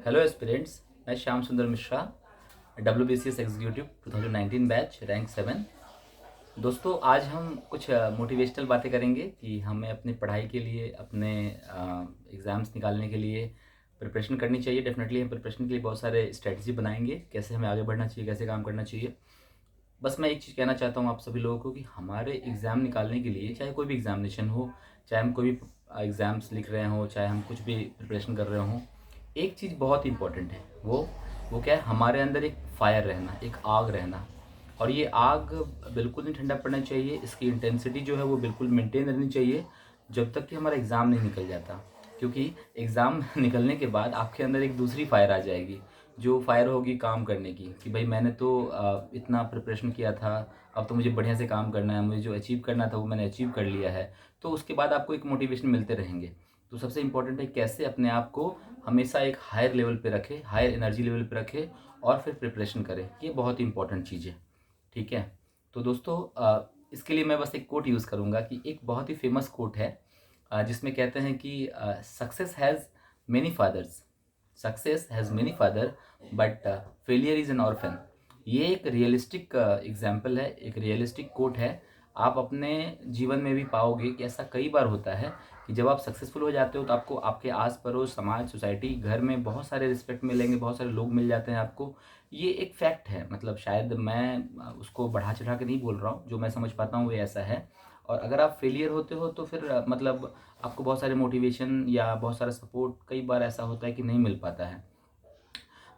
Hello aspirants, मैं श्याम सुंदर Mishra, WBCS executive 2019 batch rank 7। दोस्तों, आज हम कुछ मोटिवेशनल बातें करेंगे कि हमें अपनी पढ़ाई के लिए, अपने एग्ज़ाम्स निकालने के लिए प्रिपरेशन करनी चाहिए। डेफिनेटली हम प्रिपरेशन के लिए बहुत सारे स्ट्रेटजी बनाएंगे, कैसे हमें आगे बढ़ना चाहिए, कैसे काम करना चाहिए। बस मैं एक चीज़ कहना चाहता हूँ आप सभी लोगों को कि हमारे एग्ज़ाम निकालने के लिए, चाहे कोई भी एग्ज़ामिनेशन हो, चाहे हम कोई भी एग्ज़ाम्स लिख रहे हों, चाहे हम कुछ भी प्रिपरेशन कर रहे हों, एक चीज़ बहुत इंपॉर्टेंट है। वो क्या है, हमारे अंदर एक फायर रहना, एक आग रहना। और ये आग बिल्कुल नहीं ठंडा पड़ना चाहिए, इसकी इंटेंसिटी जो है वो बिल्कुल मेंटेन रहनी चाहिए जब तक कि हमारा एग्ज़ाम नहीं निकल जाता। क्योंकि एग्ज़ाम निकलने के बाद आपके अंदर एक दूसरी फायर आ जाएगी, जो फायर होगी काम करने की, कि भाई मैंने तो इतना प्रिपरेशन किया था, अब तो मुझे बढ़िया से काम करना है, मुझे जो अचीव करना था वो मैंने अचीव कर लिया है। तो उसके बाद आपको एक मोटिवेशन मिलते रहेंगे। तो सबसे इम्पोर्टेंट है कैसे अपने आप को हमेशा एक हायर लेवल पे रखें, हायर एनर्जी लेवल पे रखें और फिर प्रिपरेशन करें। ये बहुत ही इंपॉर्टेंट चीज़ है। ठीक है। तो दोस्तों, इसके लिए मैं बस एक कोट यूज़ करूँगा कि एक बहुत ही फेमस कोट है, जिसमें कहते हैं कि success has many fathers, success has many father but failure is an orphan. ये एक रियलिस्टिक एग्जाम्पल है, एक रियलिस्टिक कोट है। आप अपने जीवन में भी पाओगे कि ऐसा कई बार होता है कि जब आप सक्सेसफुल हो जाते हो तो आपको आपके आस पड़ोस, समाज, सोसाइटी, घर में बहुत सारे रिस्पेक्ट मिलेंगे, बहुत सारे लोग मिल जाते हैं आपको। ये एक फैक्ट है, मतलब शायद मैं उसको बढ़ा चढ़ा के नहीं बोल रहा हूँ, जो मैं समझ पाता हूँ वो ऐसा है। और अगर आप फेलियर होते हो तो फिर मतलब आपको बहुत सारे मोटिवेशन या बहुत सारा सपोर्ट कई बार ऐसा होता है कि नहीं मिल पाता है।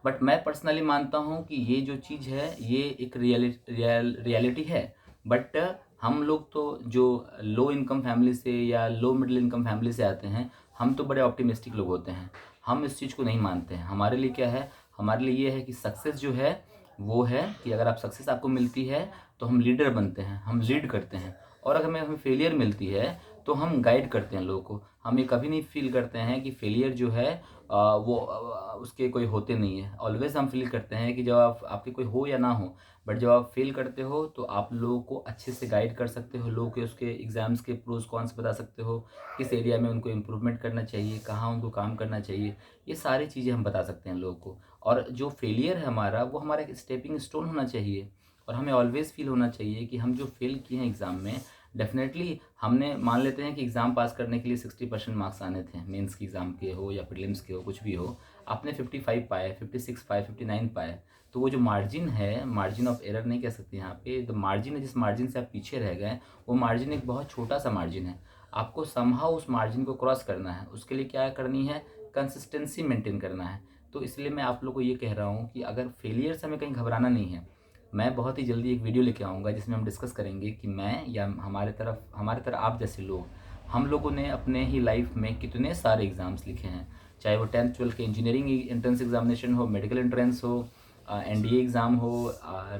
बट मैं पर्सनली मानता हूँ कि ये जो चीज़ है ये एक रियलिटी है। बट हम लोग तो जो लो इनकम फैमिली से या लो मिडिल इनकम फैमिली से आते हैं, हम तो बड़े ऑप्टिमिस्टिक लोग होते हैं। हम इस चीज़ को नहीं मानते हैं। हमारे लिए क्या है, हमारे लिए ये है कि सक्सेस जो है वो है कि अगर आप सक्सेस आपको मिलती है तो हम लीडर बनते हैं, हम लीड करते हैं। और अगर हमें हमें फेलियर मिलती है तो हम गाइड करते हैं लोगों को। हम ये कभी नहीं फील करते हैं कि फेलियर जो है वो उसके कोई होते नहीं है। ऑलवेज हम फील करते हैं कि जब आप आपके कोई हो या ना हो, बट जब आप फेल करते हो तो आप लोगों को अच्छे से गाइड कर सकते हो, लोगों के उसके एग्ज़ाम्स के प्रोज कॉन्स बता सकते हो, किस एरिया में उनको इम्प्रूवमेंट करना चाहिए, कहाँ उनको काम करना चाहिए। ये सारी चीज़ें हम बता सकते हैं लोगों को। और जो फेलियर है हमारा, वो हमारा एक स्टेपिंग स्टोन होना चाहिए। और हमें ऑलवेज फील होना चाहिए कि हम जो फेल किए हैं एग्ज़ाम में, डेफिनेटली हमने मान लेते हैं कि एग्ज़ाम पास करने के लिए 60% मार्क्स आने थे, मेंस की एग्ज़ाम के हो या प्रीलिम्स के हो, कुछ भी हो। आपने 55 पाए, 56 पाए, 59 पाए, तो वो जो मार्जिन है, मार्जिन ऑफ एरर नहीं कह सकते यहाँ पे, द मार्जिन है जिस मार्जिन से आप पीछे रह गए, वो मार्जिन एक बहुत छोटा सा मार्जिन है। आपको समहाउ उस मार्जिन को क्रॉस करना है। उसके लिए क्या करनी है, कंसिस्टेंसी मेंटेन करना है। तो इसलिए मैं आप लोग को ये कह रहा हूँ कि अगर फेलियर से हमें कहीं घबराना नहीं है। मैं बहुत ही जल्दी एक वीडियो लेके आऊँगा जिसमें हम डिस्कस करेंगे कि मैं या हमारे तरह आप जैसे लोग, हम लोगों ने अपने ही लाइफ में कितने सारे एग्ज़ाम्स लिखे हैं। चाहे वो 10th 12th के इंजीनियरिंग एंट्रेंस एग्जामिनेशन हो, मेडिकल एंट्रेंस हो, NDA एग्ज़ाम हो,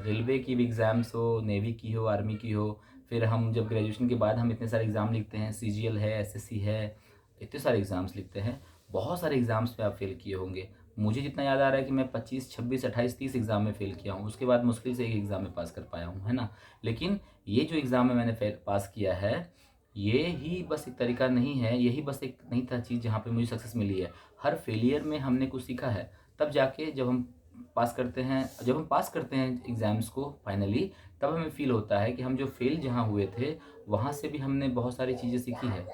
रेलवे की भी एग्ज़ाम्स हो, नेवी की हो, आर्मी की हो। फिर हम जब ग्रेजुएशन के बाद हम इतने सारे एग्ज़ाम लिखते हैं, CGL है, SSC है, इतने सारे एग्ज़ाम्स लिखते हैं। बहुत सारे एग्ज़ाम्स में आप फेल किए होंगे। मुझे जितना याद आ रहा है कि मैं 25, 26, 28, 30 एग्ज़ाम में फ़ेल किया हूँ। उसके बाद मुश्किल से एक एग्ज़ाम में पास कर पाया हूँ, है ना? लेकिन ये जो एग्ज़ाम में मैंने पास किया है, ये ही बस एक तरीका नहीं है, यही बस एक नहीं था चीज़ जहाँ पे मुझे सक्सेस मिली है। हर फेलियर में हमने कुछ सीखा है। तब जाके जब हम पास करते हैं एग्ज़ाम्स को फाइनली, तब हमें फ़ील होता है कि हम जो फ़ेल जहाँ हुए थे, वहाँ से भी हमने बहुत सारी चीज़ें सीखी है।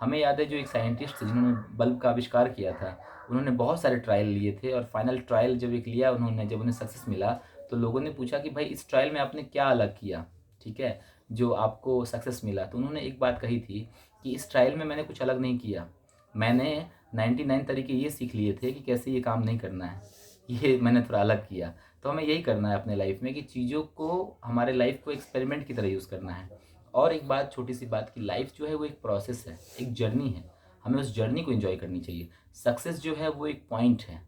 हमें याद है जो एक साइंटिस्ट थे जिन्होंने बल्ब का आविष्कार किया था, उन्होंने बहुत सारे ट्रायल लिए थे और फाइनल ट्रायल जब एक लिया उन्होंने, जब उन्हें सक्सेस मिला, तो लोगों ने पूछा कि भाई इस ट्रायल में आपने क्या अलग किया, ठीक है, जो आपको सक्सेस मिला। तो उन्होंने एक बात कही थी कि इस ट्रायल में मैंने कुछ अलग नहीं किया, मैंने 99 तरीके ये सीख लिए थे कि कैसे ये काम नहीं करना है, ये मैंने थोड़ा अलग किया। तो हमें यही करना है अपने लाइफ में कि चीज़ों को, हमारे लाइफ को एक्सपेरिमेंट की तरह यूज़ करना है। और एक बात, छोटी सी बात, कि लाइफ जो है वो एक प्रोसेस है, एक जर्नी है। हमें उस जर्नी को एंजॉय करनी चाहिए। सक्सेस जो है वो एक पॉइंट है,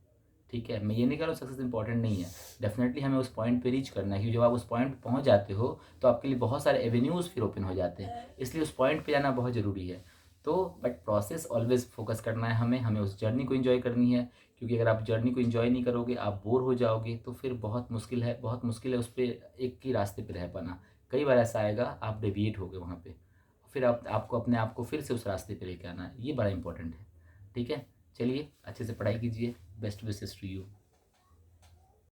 ठीक है। मैं ये नहीं कह रहा हूँ सक्सेस इंपॉर्टेंट नहीं है, डेफिनेटली हमें उस पॉइंट पे रीच करना है, क्योंकि जब आप उस पॉइंट पे पहुँच जाते हो तो आपके लिए बहुत सारे एवेन्यूज़ फिर ओपन हो जाते हैं, इसलिए उस पॉइंट पे जाना बहुत ज़रूरी है। तो बट प्रोसेस ऑलवेज फोकस करना है हमें, हमें उस जर्नी को एंजॉय करनी है। क्योंकि अगर आप जर्नी को एंजॉय नहीं करोगे, आप बोर हो जाओगे, तो फिर बहुत मुश्किल है उस पर एक ही रास्ते पे रह पाना। कई बार ऐसा आएगा आप डेविएट हो गए वहाँ पे, फिर आपको अपने आप को फिर से उस रास्ते पे लेके आना है। ये बड़ा इंपॉर्टेंट है, ठीक है। चलिए अच्छे से पढ़ाई कीजिए, बेस्ट विशेस टू यू।